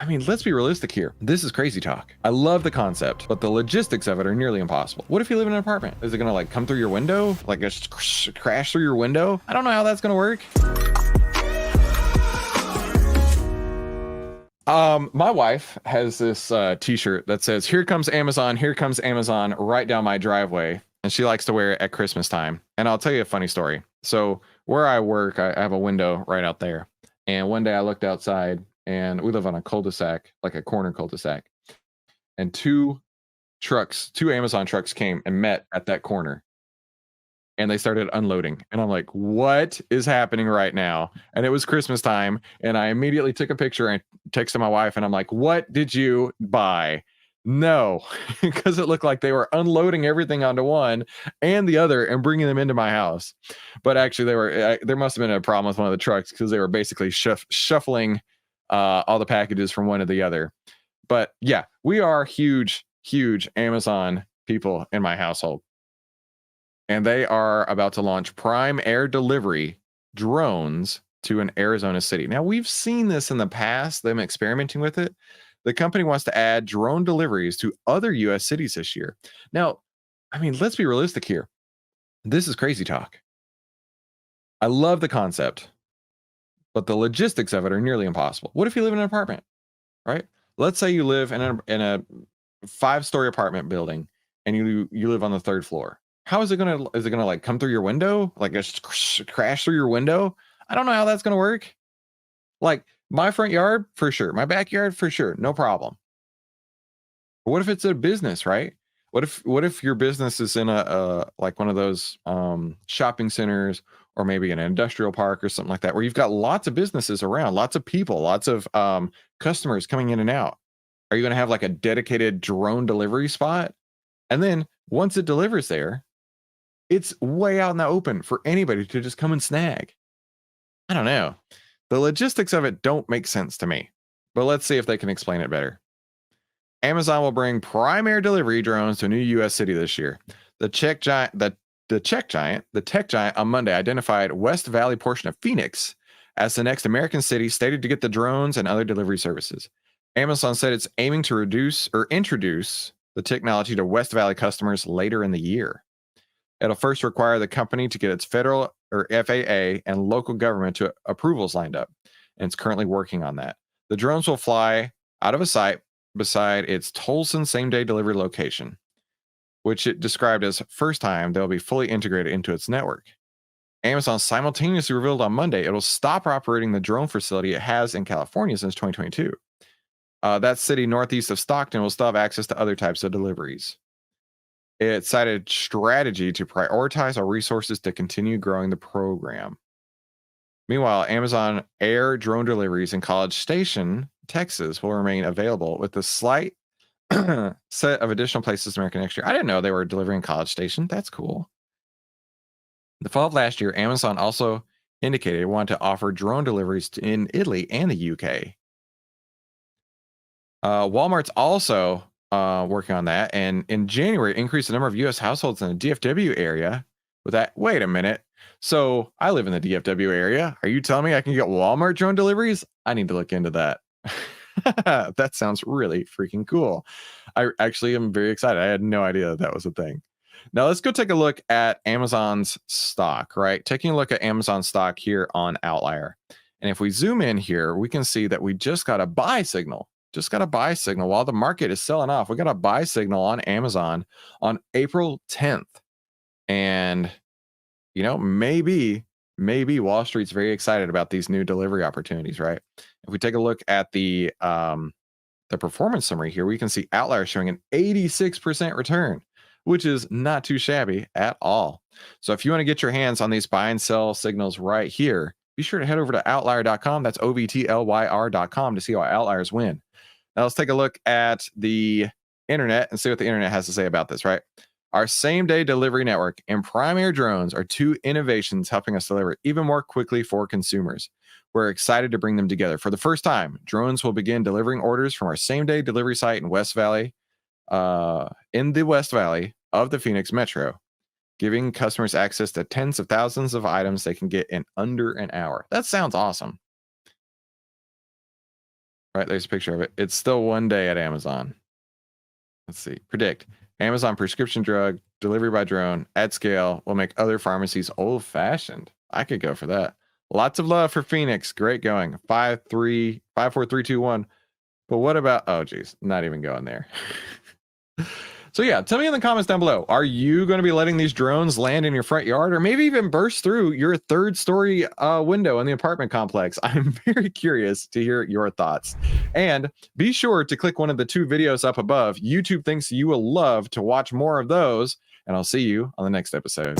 mean, let's be realistic here. This is crazy talk. I love the concept, but the logistics of it are nearly impossible. What if you live in an apartment? Is it gonna like come through your window? Like just crash through your window? I don't know how that's gonna work. My wife has this t-shirt that says, "Here comes Amazon right down my driveway." And she likes to wear it at Christmas time. And I'll tell you a funny story. So where I work, I have a window right out there. And one day I looked outside, and we live on a cul-de-sac, like a corner cul-de-sac. And two Amazon trucks came and met at that corner. And they started unloading. And I'm like, what is happening right now? And it was Christmas time. And I immediately took a picture and texted my wife. And I'm like, what did you buy? No, because it looked like they were unloading everything onto one and the other and bringing them into my house. But actually, there must have been a problem with one of the trucks because they were basically shuffling all the packages from one to the other. But yeah, we are huge Amazon people in my household. And they are about to launch Prime Air Delivery drones to an Arizona city. Now, we've seen this in the past, them experimenting with it. The company wants to add drone deliveries to other U.S. cities this year. Now, I mean, let's be realistic here. This is crazy talk. I love the concept, but the logistics of it are nearly impossible. What if you live in an apartment, right? Let's say you live in a 5-story apartment building and you live on the 3rd floor. How is it gonna like come through your window? Like just crash through your window? I don't know how that's gonna work. Like my front yard for sure, my backyard for sure, no problem. But what if it's a business, right? What if your business is in a like one of those shopping centers or maybe an industrial park or something like that, where you've got lots of businesses around, lots of people, lots of customers coming in and out? Are you going to have like a dedicated drone delivery spot? And then once it delivers there, it's way out in the open for anybody to just come and snag. I don't know. The logistics of it don't make sense to me, but let's see if they can explain it better. Amazon will bring Prime Air delivery drones to a new U.S. city this year. The tech giant on Monday identified West Valley portion of Phoenix as the next American city slated to get the drones and other delivery services. Amazon said it's aiming to introduce the technology to West Valley customers later in the year. It'll first require the company to get its federal or FAA and local government to approvals lined up, and it's currently working on that. The drones will fly out of a site beside its Tolson same-day delivery location, which it described as first time they'll be fully integrated into its network. Amazon simultaneously revealed on Monday it'll stop operating the drone facility it has in California since 2022. That city northeast of Stockton will still have access to other types of deliveries. It cited strategy to prioritize our resources to continue growing the program. Meanwhile, Amazon Air drone deliveries in College Station, Texas, will remain available with a slight set of additional places in America next year. I didn't know they were delivering College Station. That's cool. The fall of last year, Amazon also indicated it wanted to offer drone deliveries in Italy and the UK. Walmart's also working on that, and in January increased the number of U.S. households in the DFW area with that. Wait a minute. So I live in the DFW area. Are you telling me I can get Walmart drone deliveries? I need to look into that. That sounds really freaking cool. I actually am very excited. I had no idea that was a thing. Now let's go take a look at Amazon's stock, right? Taking a look at Amazon stock here on OVTLYR. And if we zoom in here, we can see that we just got a buy signal. While the market is selling off. We got a buy signal on Amazon on April 10th. And, you know, maybe Wall Street's very excited about these new delivery opportunities, right? If we take a look at the performance summary here, we can see OVTLYR showing an 86% return, which is not too shabby at all. So if you want to get your hands on these buy and sell signals right here, be sure to head over to OVTLYR.com. That's OVTLYR.com to see how outliers win. Now let's take a look at the internet and see what the internet has to say about this, right? Our same-day delivery network and Prime Air drones are two innovations helping us deliver even more quickly for consumers. We're excited to bring them together. For the first time, drones will begin delivering orders from our same-day delivery site in the West Valley of the Phoenix Metro, giving customers access to tens of thousands of items they can get in under an hour. That sounds awesome. Right, there's a picture of it. It's still one day at Amazon. Let's see. Predict. Amazon prescription drug delivery by drone at scale will make other pharmacies old-fashioned. I could go for that. Lots of love for Phoenix. Great going. 5, 3, 5, 4, 3, 2, 1. But what about? Oh, geez, not even going there. So yeah, tell me in the comments down below. Are you going to be letting these drones land in your front yard, or maybe even burst through your 3rd-story window in the apartment complex? I'm very curious to hear your thoughts. And be sure to click one of the 2 videos up above. YouTube thinks you will love to watch more of those, and I'll see you on the next episode.